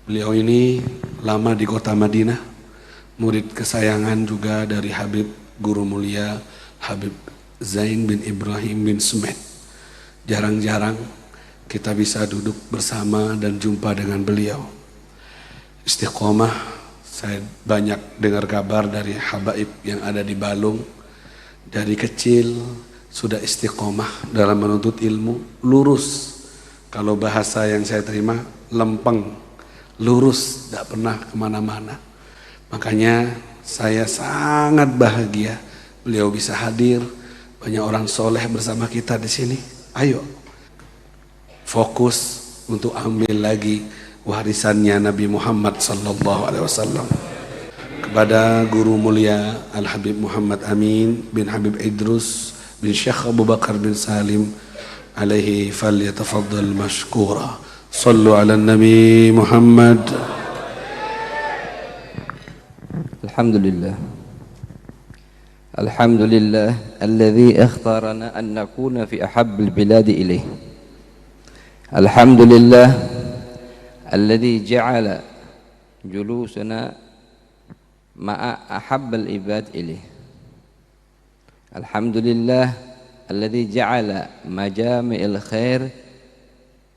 Beliau ini lama di kota Madinah, murid kesayangan juga dari Habib Guru Mulia Habib Zain bin Ibrahim bin Sumed. Jarang-jarang kita bisa duduk bersama dan jumpa dengan beliau. Istiqomah, saya banyak dengar kabar dari habaib yang ada di Balung. Dari kecil sudah istiqomah dalam menuntut ilmu, lurus. Kalau bahasa yang saya terima, lempeng, lurus, tidak pernah kemana-mana. Makanya saya sangat bahagia beliau bisa hadir. Banyak orang soleh bersama kita di sini. Ayo, fokus untuk ambil lagi warisannya Nabi Muhammad SAW. Kepada Guru Mulia Al-Habib Muhammad Amin bin Habib Idrus bin Syekh Abu Bakar bin Salim alaihi falyatafaddal mashkura. Sallu ala Nabi Muhammad. Alhamdulillah. Alhamdulillah alladhi ikhtarana an nakuna fi ahabbil biladi ilayh. Alhamdulillah alladhi ja'ala julusana ma'a ahabbal ibad ilayh. Alhamdulillah alladhi ja'ala majami'il khair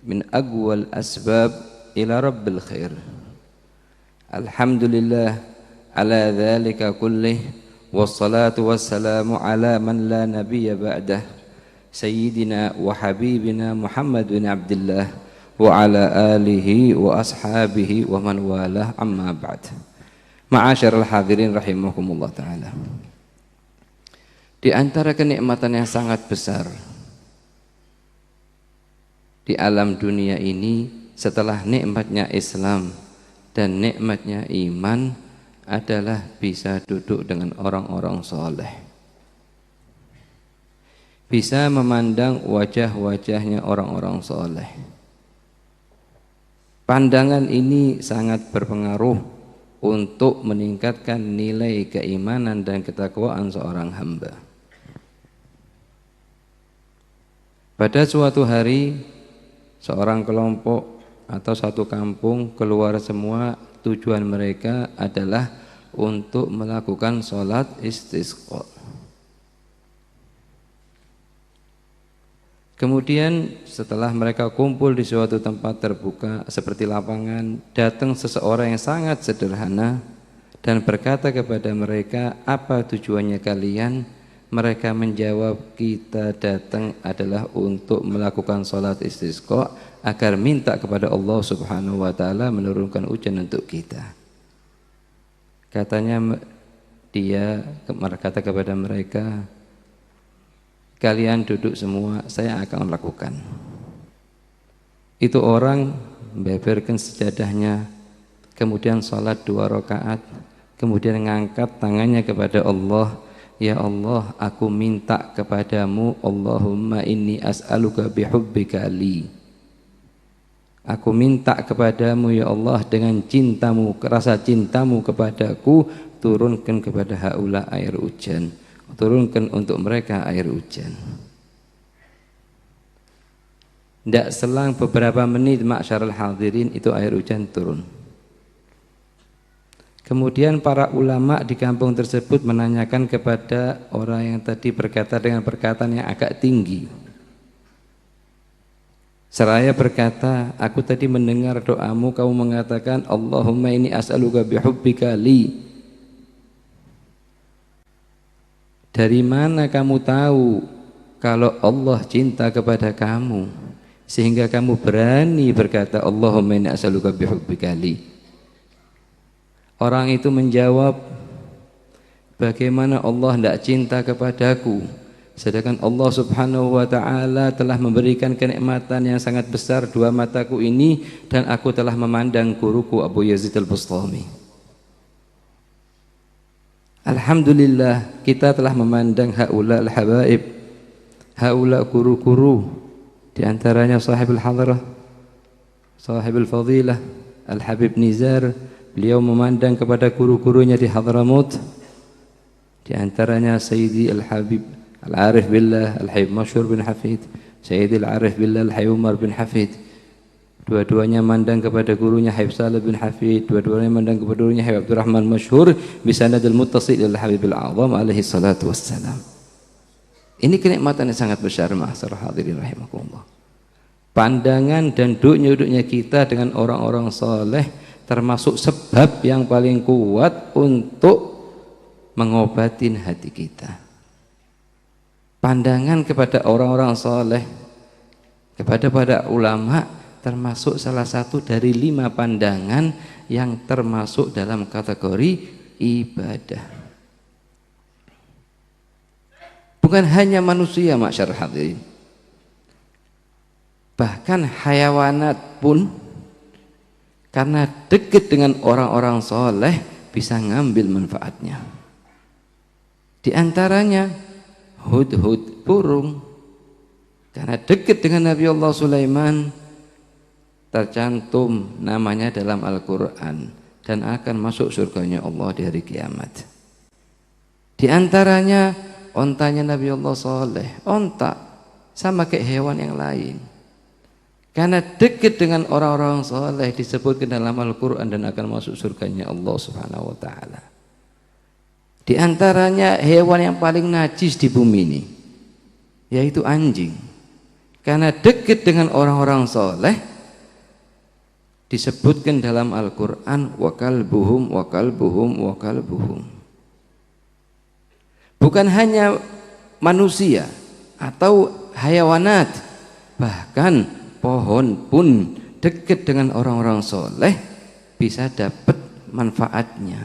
min aqwal asbab ila rabbil khair. Alhamdulillah ala dhalika kullih wassalatu wassalamu ala man la nabiyya ba'dah sayyidina wa habibina Muhammad bin Abdullah wa ala alihi wa ashabihi wa man walah amma ba'd. Ma'asyiral hadirin rahimakumullah ta'ala. Di antara kenikmatan yang sangat besar di alam dunia ini setelah nikmatnya Islam dan nikmatnya iman adalah bisa duduk dengan orang-orang soleh, bisa memandang wajah-wajahnya orang-orang soleh. Pandangan ini sangat berpengaruh untuk meningkatkan nilai keimanan dan ketakwaan seorang hamba. Pada suatu hari, seorang kelompok atau satu kampung keluar semua, tujuan mereka adalah untuk melakukan sholat istisqa. Kemudian setelah mereka kumpul di suatu tempat terbuka seperti lapangan, datang seseorang yang sangat sederhana dan berkata kepada mereka, "Apa tujuannya kalian?" Mereka menjawab, "Kita datang adalah untuk melakukan sholat istisqa agar minta kepada Allah Subhanahu wa taala menurunkan hujan untuk kita." Katanya dia berkata kepada mereka, "Kalian duduk semua, saya akan melakukan." Itu orang membeberkan sejadahnya, kemudian sholat 2 rakaat, kemudian mengangkat tangannya kepada Allah, "Ya Allah, aku minta kepadamu, Allahumma inni as'aluka bihubbika li." Aku minta kepadamu ya Allah dengan cintamu, rasa cintamu kepadaku, turunkan kepada haula air hujan. Turunkan untuk mereka air hujan. Tidak selang beberapa menit, ma'syarul hadirin, itu air hujan turun. Kemudian para ulama di kampung tersebut menanyakan kepada orang yang tadi berkata dengan perkataan yang agak tinggi. Seraya berkata, "Aku tadi mendengar doamu, kamu mengatakan Allahumma inni as'aluka bihubbika li. Dari mana kamu tahu kalau Allah cinta kepada kamu sehingga kamu berani berkata Allahumma inni as'aluka bihubbika li?" Orang itu menjawab, "Bagaimana Allah tidak cinta kepadaku sedangkan Allah Subhanahu wa ta'ala telah memberikan kenikmatan yang sangat besar 2 mataku ini dan aku telah memandang guruku Abu Yazid Al-Bustami." Alhamdulillah, kita telah memandang haula al-habaib, haula guru-guru, di antaranya sahibul hadrah, sahibul fadilah Al-Habib Nizar. Beliau memandang kepada guru-gurunya di Hadramut, di antaranya Sayyidi Al-Habib Al-Arif Billah Al-Habib Masyhur bin Hafid, Sayyidi Al-Arif Billah Al-Habib Umar bin Hafid. Dua-duanya mandang kepada gurunya Habib Saleh bin Hafid, dua-duanya mandang kepada gurunya Habib Abdurrahman Masyhur bisanadil muttasil ila Habibil A'zam alaihi salatu wassalam. Ini kenikmatan yang sangat besar, ma'asyiral hadirin rahimakumullah. Pandangan dan duduk-duduknya kita dengan orang-orang soleh termasuk sebab yang paling kuat untuk mengobatin hati kita. Pandangan kepada orang-orang soleh, kepada para ulama termasuk salah satu dari 5 pandangan yang termasuk dalam kategori ibadah. Bukan hanya manusia, ma'syarul hadirin, bahkan hayawanat pun karena dekat dengan orang-orang soleh bisa ngambil manfaatnya. Di antaranya hudhud, burung, karena dekat dengan Nabi Allah Sulaiman, tercantum namanya dalam Al-Quran dan akan masuk surganya Allah di hari kiamat. Di antaranya ontanya Nabi Allah Saleh, onta sama kayak hewan yang lain. Karena dekat dengan orang-orang saleh disebutkan dalam Al-Quran dan akan masuk surganya Allah Subhanahu wa Ta'ala. Di antaranya hewan yang paling najis di bumi ini, yaitu anjing. Karena dekat dengan orang-orang saleh disebutkan dalam Al-Quran wa kalbuhum wa kalbuhum wa kalbuhum. Bukan hanya manusia atau hayawanat, bahkan pohon pun dekat dengan orang-orang soleh bisa dapat manfaatnya.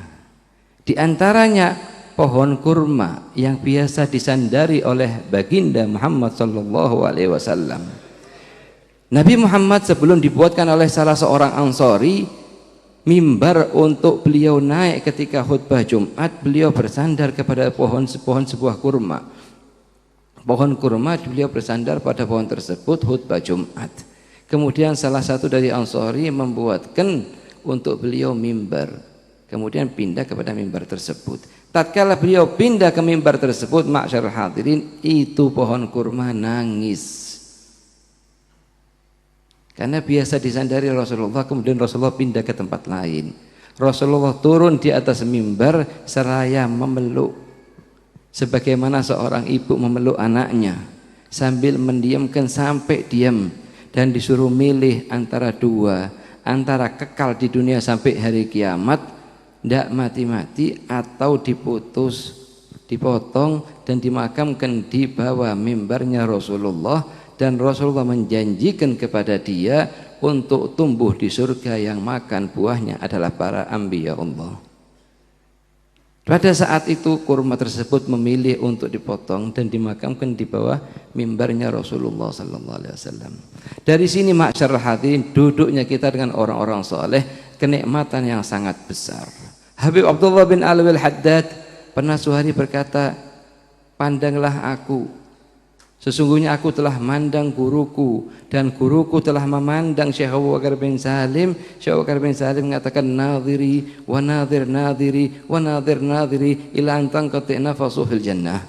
Di antaranya pohon kurma yang biasa disandari oleh baginda Muhammad sallallahu alaihi wasallam. Nabi Muhammad sebelum dibuatkan oleh salah seorang Ansori mimbar untuk beliau naik ketika khutbah Jumat, beliau bersandar kepada pohon sebuah kurma. Pohon kurma, beliau bersandar pada pohon tersebut khutbah Jumat. Kemudian salah satu dari Ansori membuatkan untuk beliau mimbar. Kemudian pindah kepada mimbar tersebut. Tatkala beliau pindah ke mimbar tersebut, ma'syarul hadirin, itu pohon kurma nangis. Karena biasa disandari Rasulullah, kemudian Rasulullah pindah ke tempat lain. Rasulullah turun di atas mimbar seraya memeluk, sebagaimana seorang ibu memeluk anaknya sambil mendiamkan sampai diam, dan disuruh milih antara dua, antara kekal di dunia sampai hari kiamat, tidak mati-mati, atau diputus, dipotong dan dimakamkan di bawah mimbarnya Rasulullah. Dan Rasulullah menjanjikan kepada dia untuk tumbuh di surga yang makan buahnya adalah para anbiya Allah. Pada saat itu kurma tersebut memilih untuk dipotong dan dimakamkan di bawah mimbarnya Rasulullah sallallahu alaihi wasallam. Dari sini ma'syarul hadirin, duduknya kita dengan orang-orang soleh kenikmatan yang sangat besar. Habib Abdullah bin Alwi al-Haddad pernah suhari berkata, pandanglah aku, sesungguhnya aku telah mandang guruku dan guruku telah memandang Syekh Abu Bakar bin Salim. Syekh Abu Bakar bin Salim mengatakan nadhiri wa nadhir nadhiri wa nadhir nadhiri ila an tanqati nafasu fil jannah.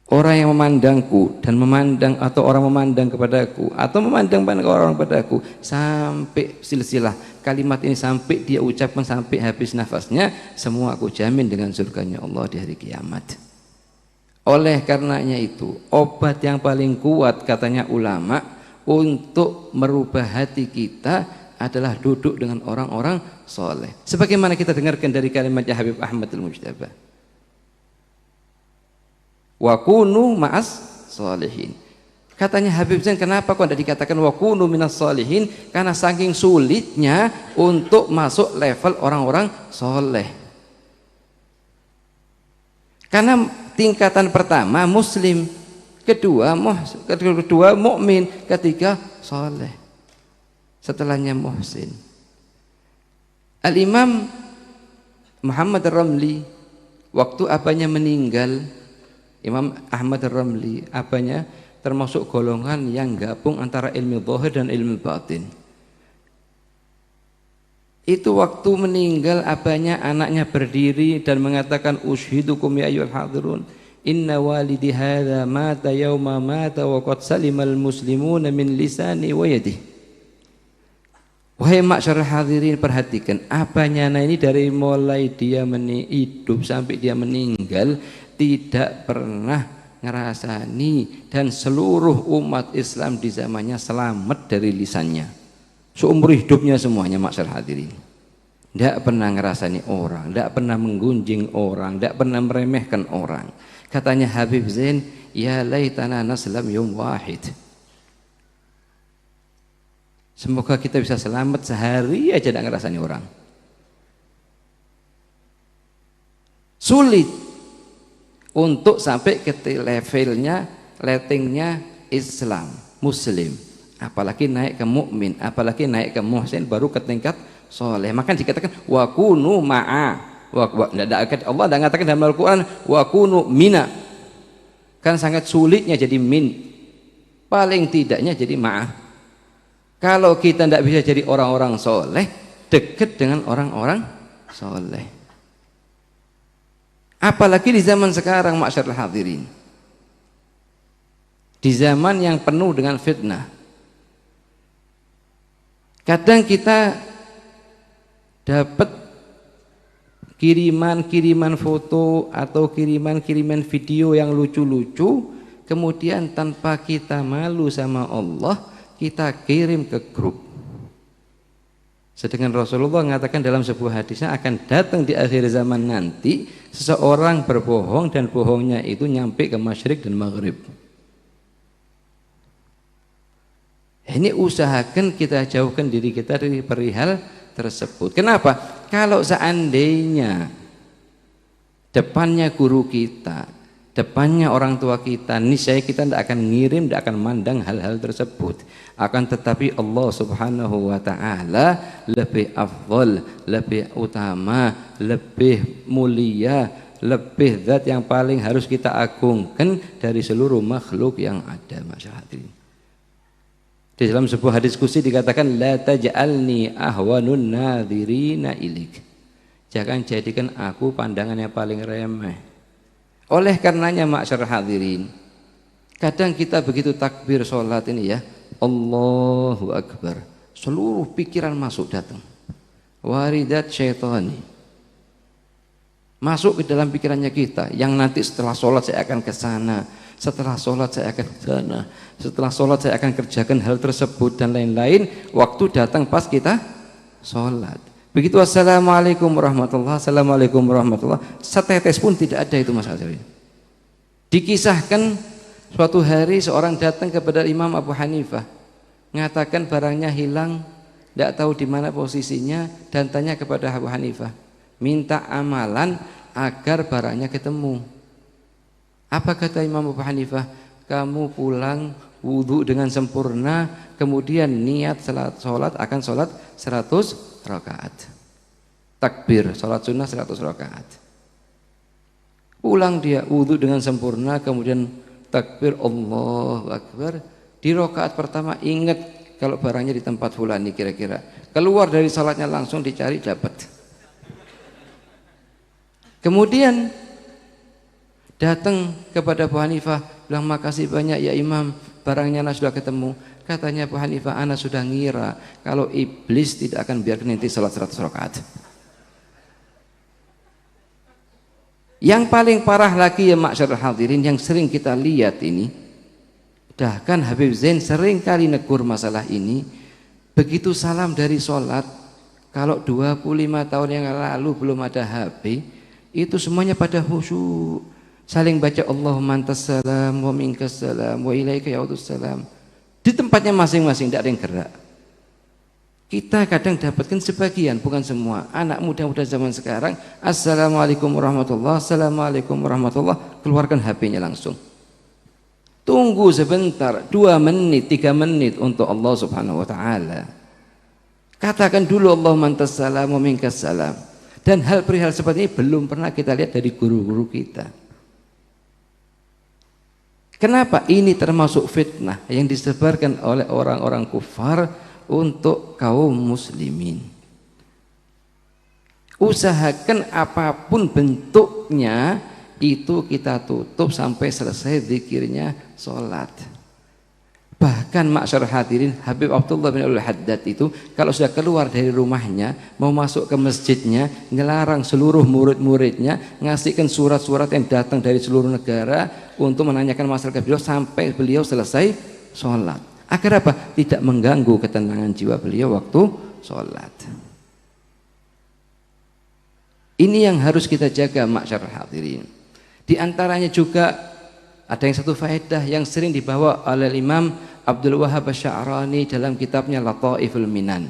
Orang yang memandangku dan memandang, atau orang memandang kepadaku atau memandang orang padaku sampai silsilah kalimat ini sampai dia ucapkan sampai habis nafasnya, semua aku jamin dengan surganya Allah di hari kiamat. Oleh karenanya itu, obat yang paling kuat katanya ulama untuk merubah hati kita adalah duduk dengan orang-orang soleh. Sebagaimana kita dengarkan dari kalimatnya Habib Ahmad al-Mujtaba, wa kunu ma'as solihin. Katanya Habib Zain, kenapa kok tidak dikatakan wa kunu minas solihin? Karena saking sulitnya untuk masuk level orang-orang soleh. Karena tingkatan pertama muslim, kedua mukmin, ketiga soleh, setelahnya muhsin. Al-Imam Muhammad Ar-Ramli waktu abahnya meninggal, Imam Ahmad Ar-Ramli abahnya termasuk golongan yang gabung antara ilmu zahir dan ilmu batin. Itu waktu meninggal abahnya, anaknya berdiri dan mengatakan, ushidukum ya ayyuhal hadirun, inna walidi hadha mata yawma mata wa qad salimal muslimuna min lisani wa yadihi. Wahai ma'syarul hadirin, perhatikan apanya ini dari mulai dia hidup sampai dia meninggal tidak pernah ngerasani, dan seluruh umat Islam di zamannya selamat dari lisannya seumur hidupnya semuanya ma'syarul hadirin. Tidak pernah ngerasani orang, tidak pernah menggunjing orang, tidak pernah meremehkan orang. Katanya Habib Zain, ya laitana naslam yawm wahid. Semoga kita bisa selamat sehari aja tidak ngerasani orang. Sulit untuk sampai ke levelnya, letingnya Islam, Muslim. Apalagi naik ke mukmin, apalagi naik ke muhsin, baru ke tingkat soleh. Maka dikatakan wa kunu ma'a. Allah tidak mengatakan dalam Al-Quran wa kunu mina. Kan sangat sulitnya jadi min. Paling tidaknya jadi ma'a. Kalau kita tidak bisa jadi orang-orang soleh, dekat dengan orang-orang soleh. Apalagi di zaman sekarang ma'syarul hadirin, di zaman yang penuh dengan fitnah. Kadang kita dapat kiriman-kiriman foto atau kiriman-kiriman video yang lucu-lucu, kemudian tanpa kita malu sama Allah kita kirim ke grup. Sedangkan Rasulullah mengatakan dalam sebuah hadisnya akan datang di akhir zaman nanti seseorang berbohong dan bohongnya itu nyampe ke masyrik dan maghrib. Ini usahakan kita jauhkan diri kita dari perihal tersebut. Kenapa? Kalau seandainya depannya guru kita, depannya orang tua kita, niscaya kita tidak akan ngirim, tidak akan mandang hal-hal tersebut. Akan tetapi Allah Subhanahu wa ta'ala lebih afdal, lebih utama, lebih mulia, lebih zat yang paling harus kita agungkan dari seluruh makhluk yang ada. Masyaallah. Di dalam sebuah diskusi dikatakan la taj'alni ahwanun nadhirina ilik. Jangan jadikan aku pandangan yang paling remeh. Oleh karenanya ma'syarul hadirin, kadang kita begitu takbir sholat ini ya, Allahu Akbar, seluruh pikiran masuk datang. Waridat syaitani, masuk ke dalam pikirannya kita, yang nanti setelah sholat saya akan ke sana, setelah sholat saya akan ke sana, setelah sholat saya akan kerjakan hal tersebut dan lain-lain. Waktu datang pas kita sholat, begitu assalamualaikum warahmatullah, assalamualaikum warahmatullah, setetes pun tidak ada itu Mas Azri. Dikisahkan suatu hari seorang datang kepada Imam Abu Hanifah, mengatakan barangnya hilang, tidak tahu di mana posisinya, dan tanya kepada Abu Hanifah, minta amalan agar barangnya ketemu. Apa kata Imam Abu Hanifah? Kamu pulang wudhu dengan sempurna, kemudian niat sholat akan sholat 100 rakaat. Takbir, sholat sunnah 100 rakaat. Pulang dia wudhu dengan sempurna, kemudian takbir Allahu Akbar. Di rakaat pertama ingat kalau barangnya di tempat fulani kira-kira. Keluar dari sholatnya langsung dicari dapat. Kemudian datang kepada Abu Hanifah, bilang makasih banyak ya Imam, barangnya ana sudah ketemu. Katanya Abu Hanifah, ana sudah ngira kalau iblis tidak akan biarkan nanti sholat 100 rakaat. Yang paling parah lagi ya ma'syarul hadirin, yang sering kita lihat ini, bahkan Habib Zain sering kali negur masalah ini. Begitu salam dari sholat, kalau 25 tahun yang lalu belum ada HP, itu semuanya pada khusyuk, saling baca Allahumma antas salam wa minkas salam wa ilaika ya'udus salam di tempatnya masing-masing, tidak ada yang gerak. Kita kadang dapatkan sebagian, bukan semua. Anak muda-muda zaman sekarang, assalamualaikum warahmatullah, assalamualaikum warahmatullah, keluarkan HP-nya langsung. Tunggu sebentar, 2 menit, 3 menit untuk Allah Subhanahu wa ta'ala. Katakan dulu Allahumma antas salam wa minkas salam. Dan hal perihal seperti ini belum pernah kita lihat dari guru-guru kita. Kenapa? Ini termasuk fitnah yang disebarkan oleh orang-orang kufar untuk kaum muslimin. Usahakan apapun bentuknya itu kita tutup sampai selesai zikirnya sholat. Bahkan ma'syar hadirin, Habib Abdullah bin Abdul Haddad itu kalau sudah keluar dari rumahnya, mau masuk ke masjidnya, ngelarang seluruh murid-muridnya, ngasihkan surat-surat yang datang dari seluruh negara untuk menanyakan masalah ke beliau sampai beliau selesai sholat. Agar apa? Tidak mengganggu ketenangan jiwa beliau waktu sholat. Ini yang harus kita jaga ma'syar hadirin. Di antaranya juga ada yang satu faedah yang sering dibawa oleh Imam Abdul Wahhab Asy-Sya'rani dalam kitabnya Lataiful Minan.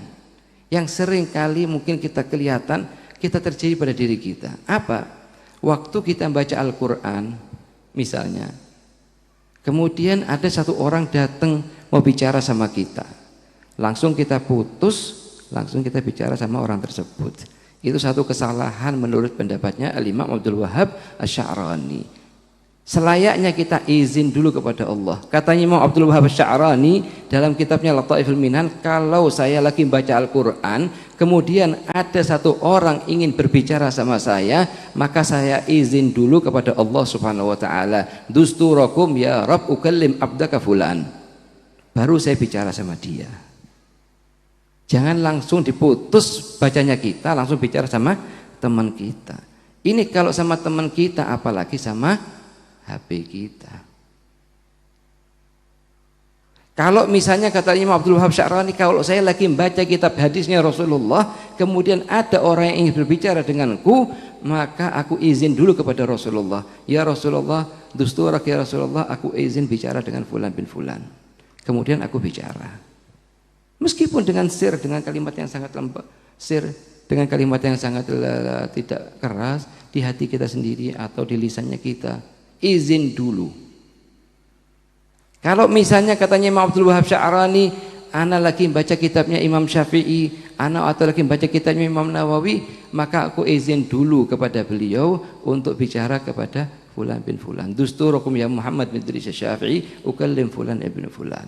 Yang sering kali mungkin kita kelihatan, kita terjadi pada diri kita. Apa? Waktu kita baca Al-Quran, misalnya, kemudian ada satu orang datang mau bicara sama kita. Langsung kita putus, langsung kita bicara sama orang tersebut. Itu satu kesalahan menurut pendapatnya Al-Imam Abdul Wahhab Asy-Sya'rani. Selayaknya kita izin dulu kepada Allah. Katanya Imam Abdul Wahhab Asy-Sya'rani dalam kitabnya Lataiful Minan, kalau saya lagi baca Al-Quran, kemudian ada satu orang ingin berbicara sama saya, maka saya izin dulu kepada Allah Subhanahu wa taala. Dusturakum ya Rabb ukallim abdaka fulan. Baru saya bicara sama dia. Jangan langsung diputus bacanya kita, langsung bicara sama teman kita. Ini kalau sama teman kita, apalagi sama HP kita. Kalau misalnya kata Imam Abdul Wahhab Asy-Sya'rani, kalau saya lagi membaca kitab hadisnya Rasulullah, kemudian ada orang yang ingin berbicara denganku, maka aku izin dulu kepada Rasulullah. Ya Rasulullah, dusturak ya Rasulullah, aku izin bicara dengan fulan bin fulan. Kemudian aku bicara. Meskipun dengan sir, dengan kalimat yang sangat lembut, dengan kalimat yang sangat tidak keras di hati kita sendiri atau di lisannya kita. Izin dulu. Kalau misalnya katanya Imam Abdul Wahhab Asy-Sya'rani, ana lagi baca kitabnya Imam Syafi'i, ana atau lagi baca kitabnya Imam Nawawi, maka aku izin dulu kepada beliau untuk bicara kepada fulan bin fulan. Dusturukum ya Muhammad bin Idris Syafi'i ukallim fulan ibn fulan.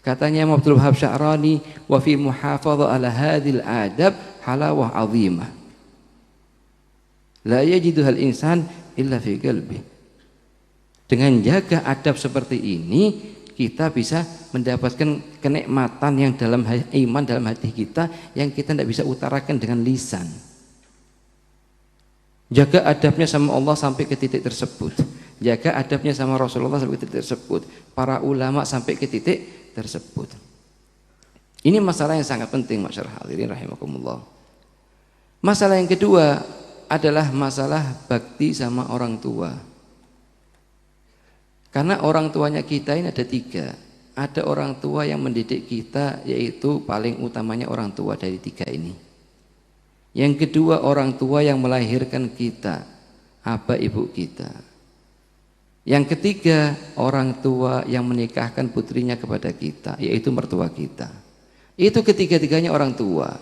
Katanya Imam Abdul Wahhab Asy-Sya'rani, wa fi muhafadhah ala hadhil adab halawah azimah. La yajiduhal insan illa fi qalbi. Dengan jaga adab seperti ini, kita bisa mendapatkan kenikmatan yang dalam iman, dalam hati kita, yang kita tidak bisa utarakan dengan lisan. Jaga adabnya sama Allah sampai ke titik tersebut. Jaga adabnya sama Rasulullah sampai ke titik tersebut. Para ulama sampai ke titik tersebut. Ini masalah yang sangat penting, masyarakat hadirin rahimakumullah. Masalah yang kedua adalah masalah bakti sama orang tua. Karena orang tuanya kita ini ada tiga. Ada orang tua yang mendidik kita, yaitu paling utamanya orang tua dari tiga ini. Yang kedua, orang tua yang melahirkan kita, abah ibu kita. Yang ketiga, orang tua yang menikahkan putrinya kepada kita, yaitu mertua kita. Itu ketiga-tiganya orang tua.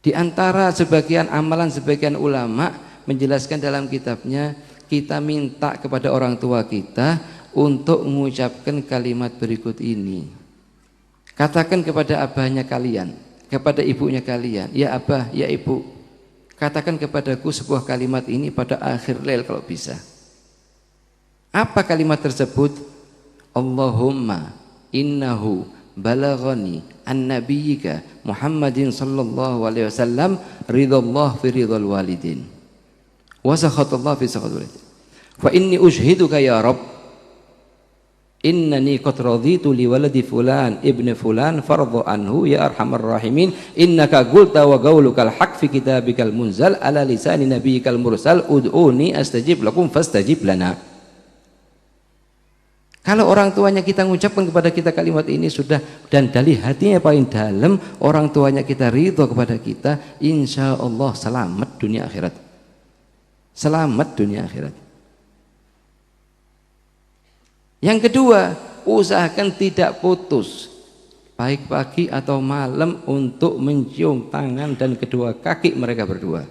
Di antara sebagian amalan sebagian ulama menjelaskan dalam kitabnya, kita minta kepada orang tua kita untuk mengucapkan kalimat berikut ini. Katakan kepada abahnya kalian, kepada ibunya kalian, ya abah, ya ibu, katakan kepadaku sebuah kalimat ini pada akhir lail kalau bisa. Apa kalimat tersebut? Allahumma innahu balaghani an nabiyyika Muhammadin sallallahu alaihi wasallam ridallah fi ridal walidin wa sakhatallah fi sakhatil walidin. Fa inni ushhiduka ya Rabb innani qad raditu li waladi fulan ibn fulan fardhu anhu ya arhamar rahimin innaka qulta wa qaulukal haqq fi kitabikal munzal ala lisani nabiyyikal mursal ud'uni astajib lakum fastajib lana. Kalau orang tuanya kita mengucapkan kepada kita kalimat ini sudah, dan dari hatinya paling dalam, orang tuanya kita ridho kepada kita, insya Allah selamat dunia akhirat. Selamat dunia akhirat. Yang kedua, usahakan tidak putus, baik pagi atau malam, untuk mencium tangan dan kedua kaki mereka berdua.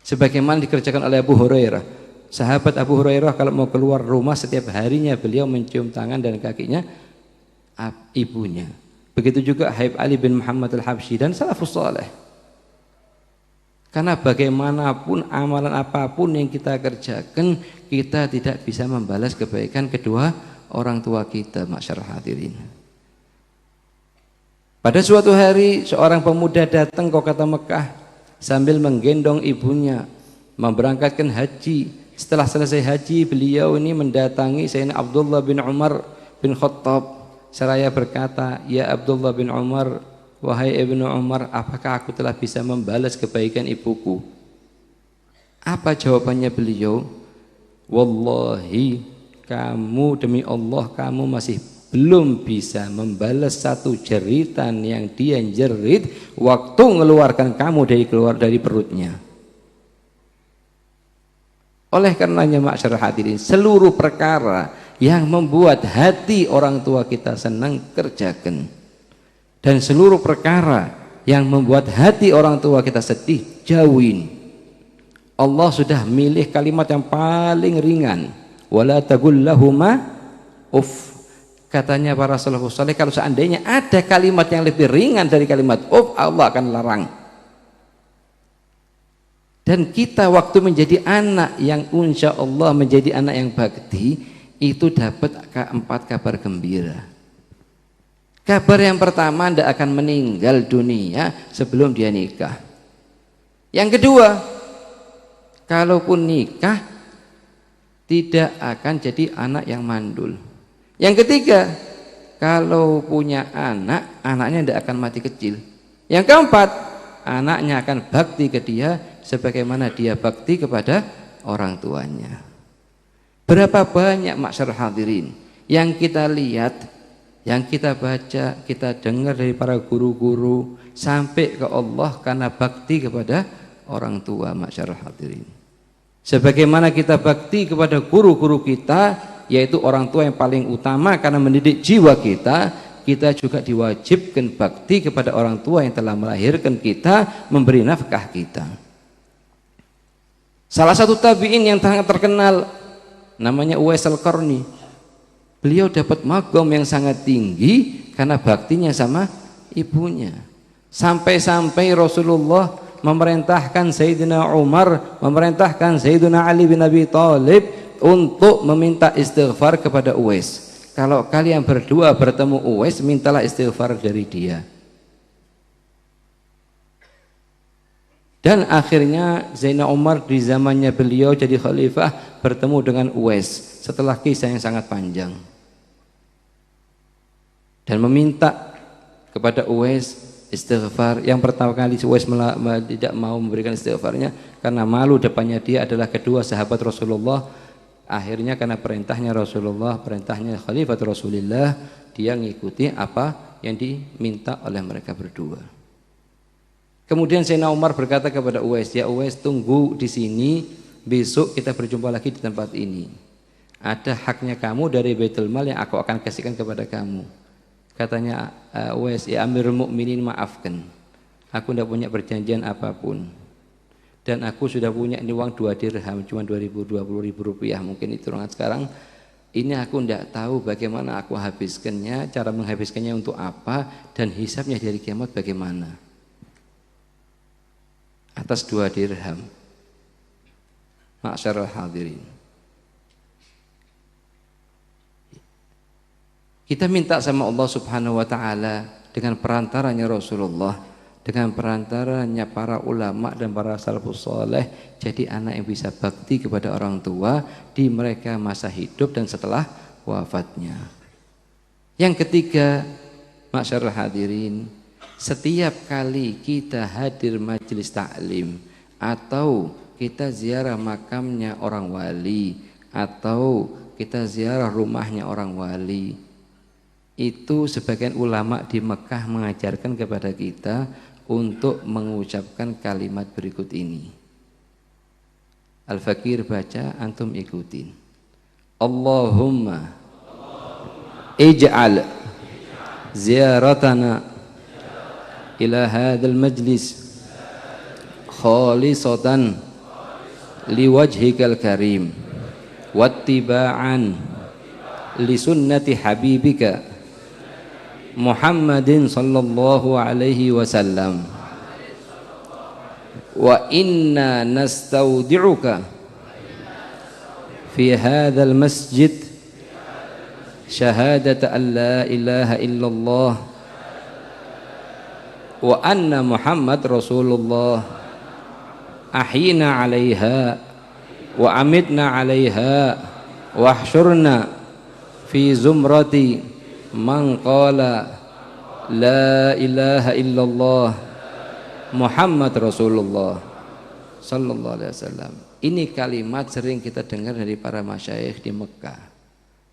Sebagaimana dikerjakan oleh Abu Hurairah. Sahabat Abu Hurairah kalau mau keluar rumah setiap harinya beliau mencium tangan dan kakinya ibunya. Begitu juga Habib Ali bin Muhammad al-Habsyi dan salafus saleh. Karena bagaimanapun amalan apapun yang kita kerjakan, kita tidak bisa membalas kebaikan kedua orang tua kita, masyarakat hadirin. Pada suatu hari seorang pemuda datang ke kota Mekah sambil menggendong ibunya memberangkatkan haji. Setelah selesai haji, beliau ini mendatangi Sayyidina Abdullah bin Umar bin Khattab seraya berkata, "Ya Abdullah bin Umar, wahai Ibnu Umar, apakah aku telah bisa membalas kebaikan ibuku?" Apa jawabannya beliau? "Wallahi, kamu demi Allah kamu masih belum bisa membalas satu jeritan yang dia jerit waktu mengeluarkan kamu dari perutnya." Oleh karenanya masyarakat hadirin, seluruh perkara yang membuat hati orang tua kita senang kerjakan, dan seluruh perkara yang membuat hati orang tua kita sedih jauhin. Allah sudah milih kalimat yang paling ringan, wala taqul lahuma uff. Katanya para salafus saleh, kalau seandainya ada kalimat yang lebih ringan dari kalimat uff, Allah akan larang. Dan kita waktu menjadi anak yang insya Allah menjadi anak yang bakti, itu dapat 4 kabar gembira. Kabar yang pertama, tidak akan meninggal dunia sebelum dia nikah. Yang kedua, kalaupun nikah tidak akan jadi anak yang mandul. Yang ketiga, kalau punya anak, anaknya tidak akan mati kecil. Yang keempat, anaknya akan bakti ke dia sebagaimana dia bakti kepada orang tuanya. Berapa banyak masyarakat hadirin yang kita lihat, yang kita baca, kita dengar dari para guru-guru sampai ke Allah karena bakti kepada orang tua, masyarakat hadirin. Sebagaimana kita bakti kepada guru-guru kita, yaitu orang tua yang paling utama karena mendidik jiwa kita, kita juga diwajibkan bakti kepada orang tua yang telah melahirkan kita, memberi nafkah kita. Salah satu tabi'in yang sangat terkenal namanya Uwais Al-Qarni. Beliau dapat magom yang sangat tinggi karena baktinya sama ibunya. Sampai-sampai Rasulullah memerintahkan Sayyidina Umar, memerintahkan Sayyidina Ali bin Abi Thalib untuk meminta istighfar kepada Uwais. Kalau kalian berdua bertemu Uwais, mintalah istighfar dari dia. Dan akhirnya Zainal Umar di zamannya beliau jadi khalifah bertemu dengan Uwais setelah kisah yang sangat panjang, dan meminta kepada Uwais istighfar. Yang pertama kali Uwais tidak mau memberikan istighfarnya karena malu, depannya dia adalah kedua sahabat Rasulullah. Akhirnya karena perintahnya Rasulullah, perintahnya khalifat Rasulullah, dia mengikuti apa yang diminta oleh mereka berdua. Kemudian Sayyidina Umar berkata kepada Uwais, "Ya Uwais, tunggu di sini, besok kita berjumpa lagi di tempat ini. Ada haknya kamu dari Baitul Mal yang aku akan kasihkan kepada kamu." Katanya Uwais, "Ya Amirul Mukminin, maafkan, aku tidak punya perjanjian apapun, dan aku sudah punya ini uang 2 dirham, cuma 20.000 rupiah, mungkin itu orang sekarang. Ini aku tidak tahu bagaimana aku habiskannya, cara menghabiskannya untuk apa, dan hisabnya dari kiamat bagaimana." Atas 2 dirham. Ma'syarul hadirin, kita minta sama Allah Subhanahu wa taala dengan perantaranya Rasulullah, dengan perantaranya para ulama dan para salafus saleh, jadi anak yang bisa bakti kepada orang tua di mereka masa hidup dan setelah wafatnya. Yang ketiga, ma'syarul hadirin, setiap kali kita hadir majelis taklim atau kita ziarah makamnya orang wali atau kita ziarah rumahnya orang wali, itu sebagian ulama di Mekah mengajarkan kepada kita untuk mengucapkan kalimat berikut ini. Al-Fakir baca, antum ikutin. Allahumma ij'al ziyaratana ila hadzal majlis khalisatan liwajhikal karim wattiba'an li sunnati habibika Muhammadin sallallahu alaihi wasallam wa inna nastaudi'uka fi hadzal masjid syahadata an la ilaha illallah wa anna Muhammad Rasulullah ahyina 'alaiha wa amitna 'alaiha wa ahsyurna fi zumrati man qala la ilaha illallah Muhammad Rasulullah sallallahu alaihi wasallam. Ini kalimat sering kita dengar dari para masyayikh di Mekah.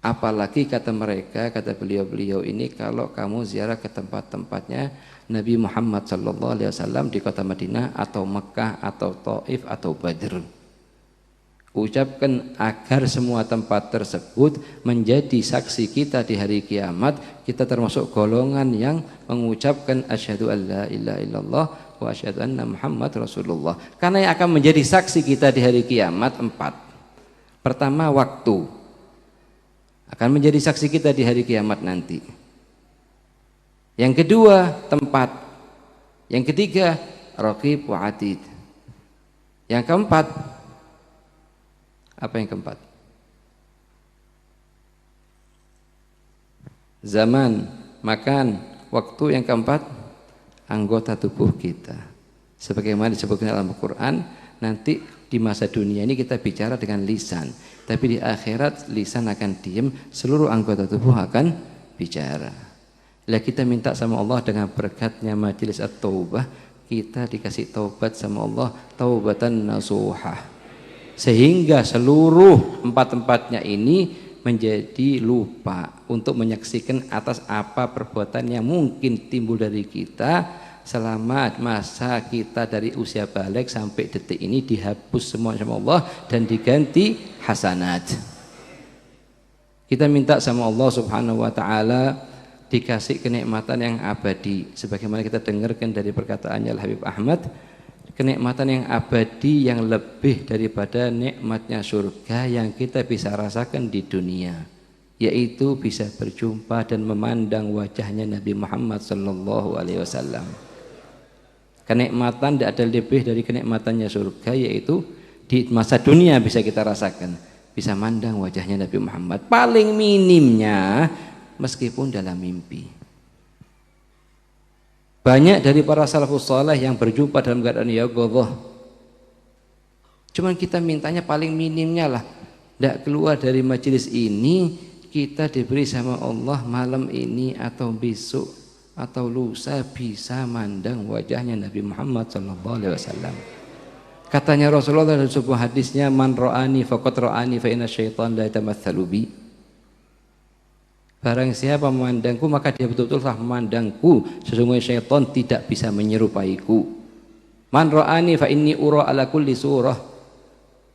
Apalagi kata mereka, kata beliau-beliau ini, kalau kamu ziarah ke tempat-tempatnya Nabi Muhammad sallallahu alaihi wasallam di kota Madinah atau Mekah atau Taif atau Badr, ucapkan agar semua tempat tersebut menjadi saksi kita di hari kiamat. Kita termasuk golongan yang mengucapkan asyhadu an la ilaha illallah wa asyhadu anna Muhammad Rasulullah. Karena yang akan menjadi saksi kita di hari kiamat 4. Pertama, waktu akan menjadi saksi kita di hari kiamat nanti. Yang kedua, tempat. Yang ketiga, raqib wa atid. Yang keempat, apa yang keempat? Zaman, makan, waktu. Yang keempat, anggota tubuh kita. Sebagaimana disebutkan dalam Al-Quran, nanti di masa dunia ini kita bicara dengan lisan, tapi di akhirat lisan akan diam, seluruh anggota tubuh akan bicara. Lah kita minta sama Allah dengan berkatnya majelis at-taubah, kita dikasih taubat sama Allah, taubatan nasuhah, sehingga seluruh 4 tempatnya ini menjadi lupa untuk menyaksikan atas apa perbuatan yang mungkin timbul dari kita selama masa kita dari usia balik sampai detik ini, dihapus semua sama Allah dan diganti hasanat. Kita minta sama Allah Subhanahu wa taala dikasih kenikmatan yang abadi, sebagaimana kita dengarkan dari perkataannya Habib Ahmad, kenikmatan yang abadi yang lebih daripada nikmatnya surga yang kita bisa rasakan di dunia, yaitu bisa berjumpa dan memandang wajahnya Nabi Muhammad sallallahu alaihi wasallam. Kenikmatan tidak ada lebih dari kenikmatannya surga, yaitu di masa dunia bisa kita rasakan, bisa mandang wajahnya Nabi Muhammad, paling minimnya meskipun dalam mimpi. Banyak dari para salafus saleh yang berjumpa dalam keadaan yaqadzah, cuman kita mintanya paling minimnya lah, tidak keluar dari majelis ini kita diberi sama Allah malam ini atau besok atau lusa bisa mandang wajahnya Nabi Muhammad sallallahu alaihi wasallam. Katanya Rasulullah dalam sebuah hadisnya, man ra'ani faqad ra'ani fa inna syaitan la yatamatsalu bi. Barang siapa memandangku maka dia betul-betul telah memandangku, sesungguhnya syaitan tidak bisa menyerupaiku. Man ra'ani fa inni ura ala kulli surah.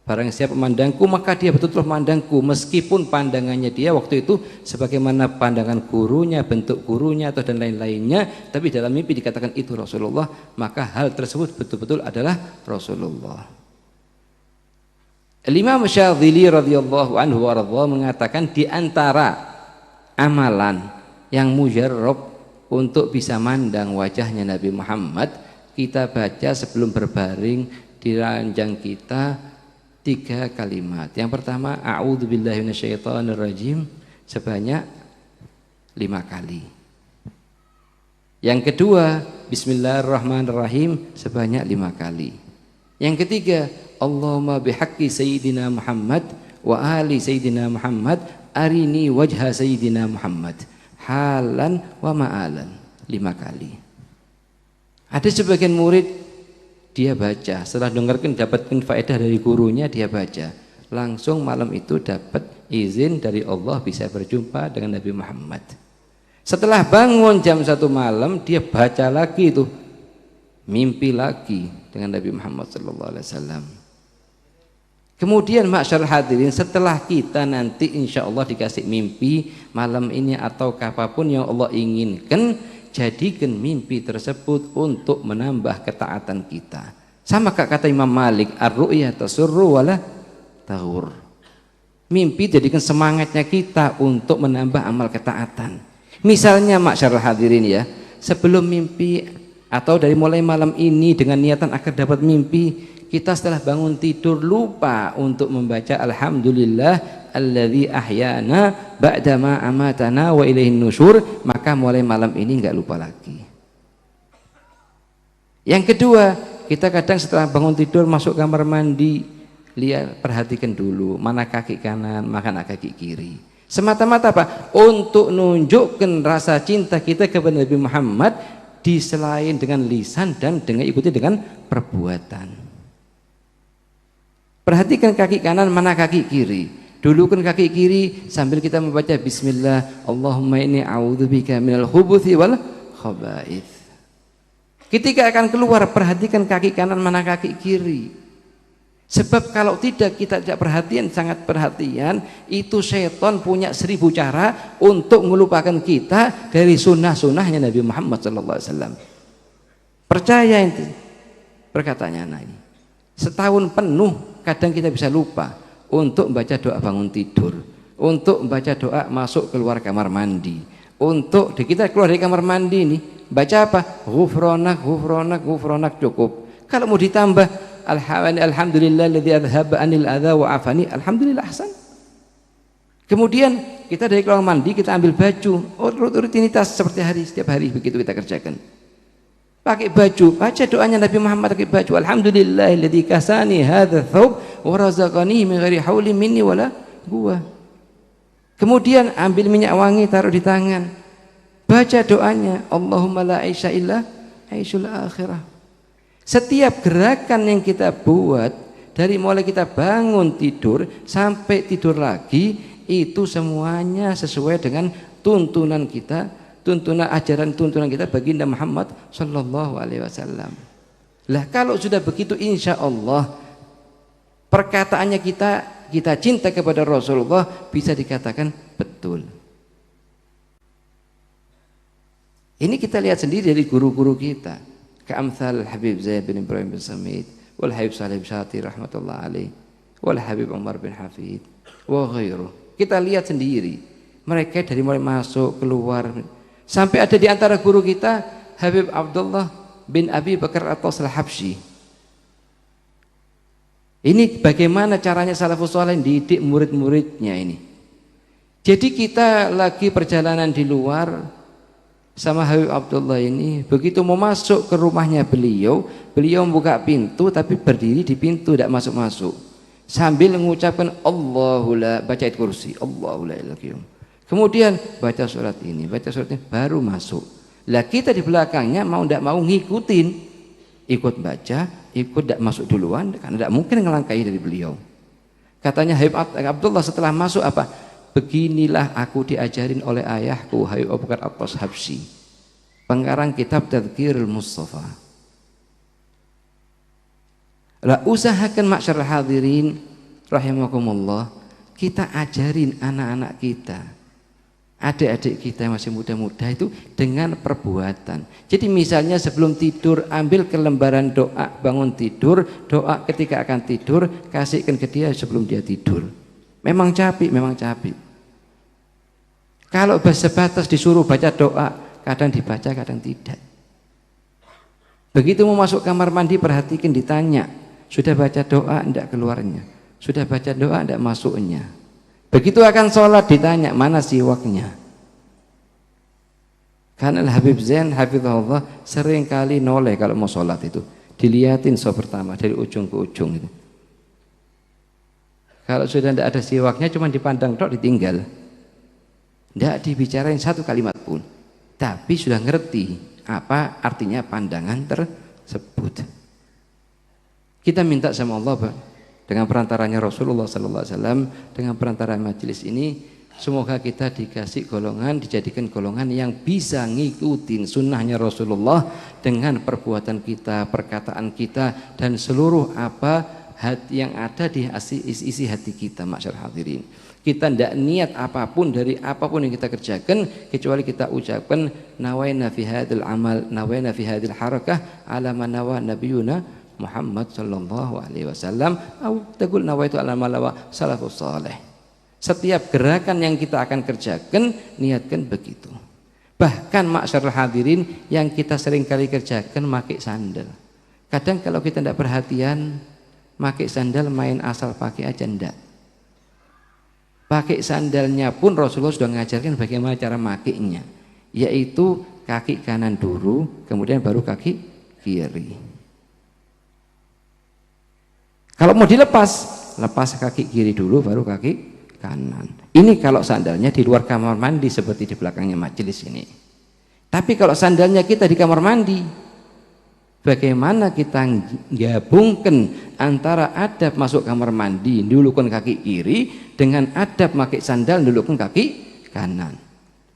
Barang siapa memandangku maka dia betul-betul memandangku, meskipun pandangannya dia waktu itu sebagaimana pandangan gurunya, bentuk gurunya atau dan lain-lainnya, tapi dalam mimpi dikatakan itu Rasulullah, maka hal tersebut betul-betul adalah Rasulullah. Imam Syadzili radhiyallahu anhu warḍah mengatakan di antara amalan yang mujarrab untuk bisa mandang wajahnya Nabi Muhammad, kita baca sebelum berbaring di ranjang kita 3 kalimat. Yang pertama, a'udzubillahi minasyaitonirrajim sebanyak 5 kali. Yang kedua, bismillahirrahmanirrahim sebanyak 5 kali. Yang ketiga, Allahumma bihaqqi sayyidina Muhammad wa ali sayyidina Muhammad arini wajha sayyidina Muhammad halan wa ma'alan 5 kali. Ada sebagian murid dia baca, setelah dengarkan dapatkan faedah dari gurunya, dia baca langsung malam itu dapat izin dari Allah bisa berjumpa dengan Nabi Muhammad. Setelah bangun jam 1 malam dia baca lagi itu, mimpi lagi dengan Nabi Muhammad sallallahu alaihi wasallam. Kemudian ma'syarul hadirin, setelah kita nanti insya Allah dikasih mimpi malam ini atau kapanpun yang Allah inginkan, jadikan mimpi tersebut untuk menambah ketaatan kita. Sama kata Imam Malik, ar-ru'ya tasurru wala tahur. Mimpi jadikan semangatnya kita untuk menambah amal ketaatan. Misalnya ma'syarul hadirin ya, sebelum mimpi Atau dari mulai malam ini dengan niatan agar dapat mimpi, kita setelah bangun tidur lupa untuk membaca alhamdulillah alladzi ahyana ba'dama amatana wa ilaihin nusyur, maka mulai malam ini enggak lupa lagi. Yang kedua, kita kadang setelah bangun tidur masuk kamar mandi, lihat, perhatikan dulu mana kaki kanan, mana kaki kiri. Semata-mata apa? Untuk nunjukkan rasa cinta kita kepada Nabi Muhammad di selain dengan lisan dan dengan ikuti dengan perbuatan. Perhatikan kaki kanan, mana kaki kiri. Dulukan kaki kiri sambil kita membaca bismillah, Allahumma inni a'udzubika minal khubuthi wal khaba'ith. Ketika akan keluar, perhatikan kaki kanan, mana kaki kiri. Sebab kalau tidak, kita tidak perhatian, sangat perhatian, itu setan punya 1000 cara untuk melupakan kita dari sunnah-sunnahnya Nabi Muhammad SAW. Percaya itu perkataannya Nabi. Setahun penuh kadang kita bisa lupa untuk membaca doa bangun tidur, untuk membaca doa masuk keluar kamar mandi, untuk kita keluar dari kamar mandi ini baca apa? Ghufranak, ghufranak, ghufranak, cukup. Kalau mau ditambah alhamdulillah alladzi adhaba anil adza wa afani, alhamdulillah, ahsan. Kemudian kita dari kamar mandi kita ambil baju, rutinitas seperti setiap hari begitu kita kerjakan. Pakai baju, baca doanya Nabi Muhammad pakai baju, alhamdulillahilladzi kasani hadza thawb wa razaqani min ghairi hauli minni wala quwwah. Kemudian ambil minyak wangi taruh di tangan, baca doanya, Allahumma la aisha illa aishul akhirah. Setiap gerakan yang kita buat dari mulai kita bangun tidur sampai tidur lagi, itu semuanya sesuai dengan tuntunan kita, tuntunan ajaran tuntunan kita baginda Muhammad sallallahu alaihi wasallam. Lah kalau sudah begitu, insya Allah perkataannya kita cinta kepada Rasulullah bisa dikatakan betul. Ini kita lihat sendiri dari guru-guru kita, ka'amthal Habib Zaid bin Ibrahim bin Samit, wal Habib Salih bin Syati rahmatullah alaih, wal Habib Umar bin Hafid wa ghairuh. Kita lihat sendiri mereka dari mulai masuk keluar. Sampai ada di antara guru kita Habib Abdullah bin Abi Bakar Atas Al-Habsyi. Ini bagaimana caranya salafus saleh didik murid-muridnya ini. Jadi kita lagi perjalanan di luar sama Habib Abdullah ini, begitu mau masuk ke rumahnya beliau membuka pintu tapi berdiri di pintu, tidak masuk-masuk. Sambil mengucapkan Allahu la, baca ayat kursi, Allahu la ilaha illallah. Kemudian baca surat ini, baru masuk. Lah kita di belakangnya mau tidak mau ngikutin, ikut baca, ikut tidak masuk duluan, karena tidak mungkin ngelangkahi dari beliau. Katanya Habib Abdullah setelah masuk apa? Beginilah aku diajarin oleh ayahku Habib Abu Bakar Atas Habsyi, pengarang kitab Tadhkirul Mustafa. Lah usahakan ma'syarul hadirin rahimakumullah, kita ajarin anak-anak kita, adik-adik kita yang masih muda-muda itu dengan perbuatan. Jadi misalnya sebelum tidur ambil ke lembaran doa bangun tidur, doa ketika akan tidur, kasihkan ke dia sebelum dia tidur. Memang capek. Kalau sebatas disuruh baca doa, kadang dibaca, kadang tidak. Begitu mau masuk kamar mandi, perhatikan, ditanya, sudah baca doa enggak keluarnya? Sudah baca doa enggak masuknya? Begitu akan sholat ditanya, mana siwaknya? Karena Habib Zain hafizahullah sering kali noleh kalau mau sholat itu, dilihatin pertama dari ujung ke ujung itu. Kalau sudah tidak ada siwaknya, cuma dipandang tok, ditinggal, tidak dibicarain satu kalimat pun, tapi sudah ngerti apa artinya pandangan tersebut. Kita minta sama Allah, Pak, dengan perantaranya Rasulullah Sallallahu Alaihi Wasallam, dengan perantara majelis ini, semoga kita dikasih golongan, dijadikan golongan yang bisa ngikutin sunnahnya Rasulullah dengan perbuatan kita, perkataan kita, dan seluruh apa hati yang ada di isi hati kita. Masyarakat hadirin, kita tidak niat apapun dari apapun yang kita kerjakan kecuali kita ucapkan nawaina fi hadil amal, nawaina fi hadil harakah ala manawa nabiyuna Muhammad sallallahu alaihi wasallam, atau taqul nawaitu ala malawa salafus saleh. Setiap gerakan yang kita akan kerjakan niatkan begitu. Bahkan ma'syarul hadirin yang kita sering kali kerjakan pakai sandal. Kadang kalau kita tidak perhatian, pakai sandal main asal pakai aja enggak. Pakai sandalnya pun Rasulullah sudah mengajarkan bagaimana cara makainya, yaitu kaki kanan dulu, kemudian baru kaki kiri. Kalau mau dilepas, lepas kaki kiri dulu, baru kaki kanan. Ini kalau sandalnya di luar kamar mandi seperti di belakangnya majelis ini. Tapi kalau sandalnya kita di kamar mandi, bagaimana kita gabungkan antara adab masuk kamar mandi dulukan kaki kiri dengan adab pakai sandal dulukan kaki kanan.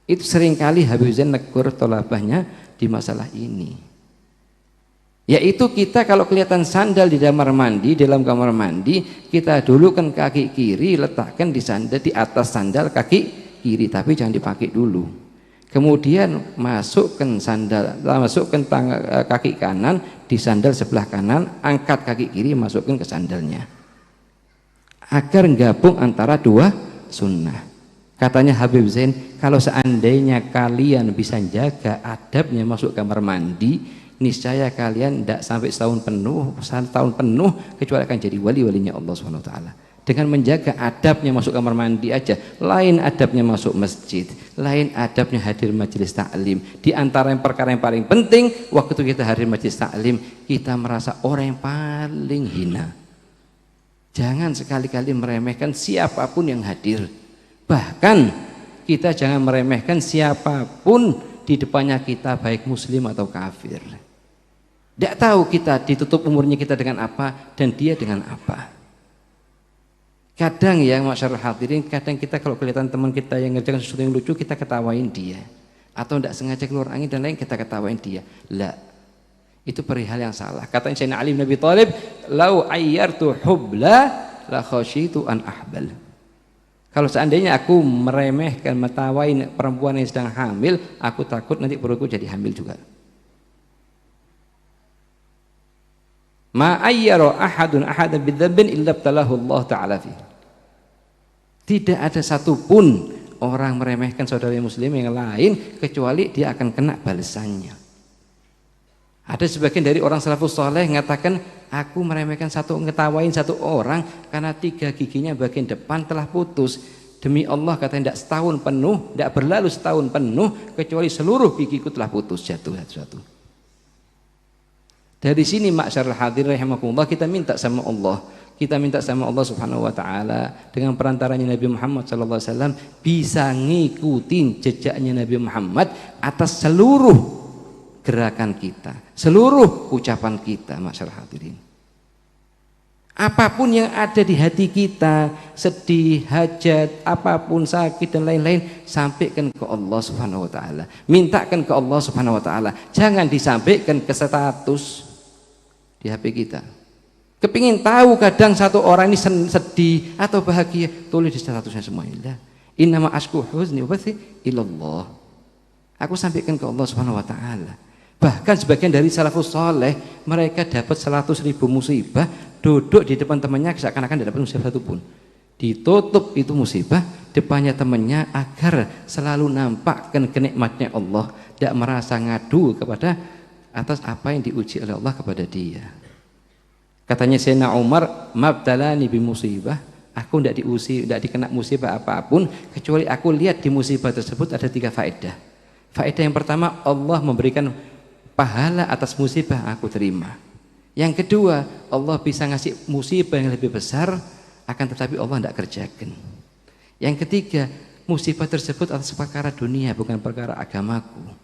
Itu seringkali Habib Zain negur tolabahnya di masalah ini. Yaitu kita kalau kelihatan sandal di kamar mandi, dalam kamar mandi, kita dulukan kaki kiri, letakkan di sandal, di atas sandal kaki kiri, tapi jangan dipakai dulu. Kemudian masukkan sandal, masukkan kaki kanan di sandal sebelah kanan, angkat kaki kiri, masukkan ke sandalnya. Agar gabung antara dua sunnah. Katanya Habib Zain, kalau seandainya kalian bisa jaga adabnya masuk kamar mandi, niscaya kalian tidak sampai setahun penuh kecuali akan jadi wali-walinya Allah Subhanahu wa taala. Dengan menjaga adabnya masuk kamar mandi aja, lain adabnya masuk masjid, lain adabnya hadir majelis taklim. Di antara perkara yang paling penting waktu kita hadir majelis taklim, kita merasa orang yang paling hina. Jangan sekali-kali meremehkan siapapun yang hadir. Bahkan kita jangan meremehkan siapapun di depannya kita, baik muslim atau kafir. Tidak tahu kita ditutup umurnya kita dengan apa dan dia dengan apa. Kadang ya masyarakat hadirin, kadang kita kalau kelihatan teman kita yang ngerjakan sesuatu yang lucu, kita ketawain dia. Atau tidak sengaja keluar angin dan lain, kita ketawain dia. Lah, itu perihal yang salah. Katanya Sayyidina Ali bin Abi Thalib, "Lau ayyartu hubla la khasyitu an ahbal." Kalau seandainya aku meremehkan, metawain perempuan yang sedang hamil, aku takut nanti perutku jadi hamil juga. Ma ayyara ahadun ahadan bidzambin illa ibtalahu Allah taala fi. Tidak ada satupun orang meremehkan saudara muslim yang lain kecuali dia akan kena balasannya. Ada sebagian dari orang salafus saleh mengatakan, aku meremehkan ngetawain satu orang karena 3 giginya bagian depan telah putus. Demi Allah katanya tidak setahun penuh, tidak berlalu setahun penuh kecuali seluruh gigiku telah putus, jatuh satu. Dari sini ma'syarul hadir rahimakumullah, kita minta sama Allah. Kita minta sama Allah Subhanahu wa taala dengan perantaranya Nabi Muhammad sallallahu alaihi wasallam bisa ngikutin jejaknya Nabi Muhammad atas seluruh gerakan kita, seluruh ucapan kita, ma'syarul hadirin. Apapun yang ada di hati kita, sedih, hajat, apapun sakit dan lain-lain, sampaikan ke Allah Subhanahu wa taala. Mintakan ke Allah Subhanahu wa taala. Jangan disampaikan ke status di HP kita. Kepingin tahu kadang satu orang ini sedih atau bahagia, tulis di statusnya semuanya. Innama asku huzni wa bathi ilallah. Aku sampaikan ke Allah Subhanahu wa taala. Bahkan sebagian dari salafus saleh, mereka dapat 100.000 musibah, duduk di depan temannya seakan-akan tidak dapat musibah satu pun. Ditutup itu musibah depannya temannya agar selalu nampakkan kenikmatnya Allah, tidak merasa ngadu kepada atas apa yang diuji oleh Allah kepada dia. Katanya Sayyidina Umar, mabtalani bi musibah, aku tidak diuji, tidak dikena musibah apapun kecuali aku lihat di musibah tersebut ada 3 faedah. Faedah yang pertama, Allah memberikan pahala atas musibah aku terima. Yang kedua, Allah bisa ngasih musibah yang lebih besar, akan tetapi Allah tidak kerjakan. Yang ketiga, musibah tersebut atas perkara dunia, bukan perkara agamaku.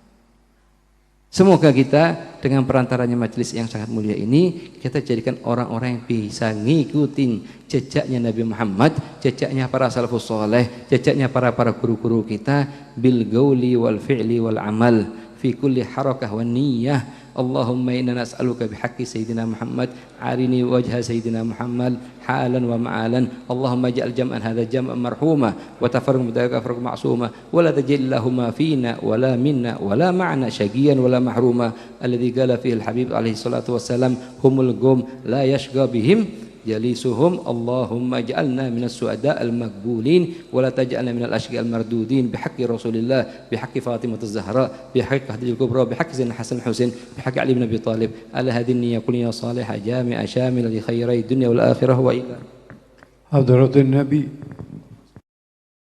Semoga kita dengan perantaranya majelis yang sangat mulia ini, kita jadikan orang-orang yang bisa ngikutin jejaknya Nabi Muhammad, jejaknya para salafus saleh, jejaknya para guru-guru kita, bil gauli wal fi'li wal amal fi kulli harakah wan niyyah. Allahumma inna nas'aluka bihaqqi sayyidina Muhammad arini wajha sayyidina Muhammad halan wa ma'alan. Allahumma ja'al jam'an hadha jam'an marhuma wa tafarruqan tafarruqan ma'suma wa la taj'al lahumma fina wa la minna wa la ma'na syaqiyan wa la mahruma alladhi qala fihi al-habib alaihi salatu wassalam humul qum la yashqa bihim jalisuhum Allahumma ij'alna minas su'ada al-maqbulin wa la taj'alna minal ashqiya al-mardudin bihaqqi Rasulillah bihaqqi Fatimah az-Zahra bihaqqi Khadijah al-Kubra bihaqqi Zainal Hasan Husain bihaqqi Ali bin Abi Thalib ala hadhihi niyya kulliya salihah jami'a shamila li khairai dunya wal akhirah wa ila hadratin Nabi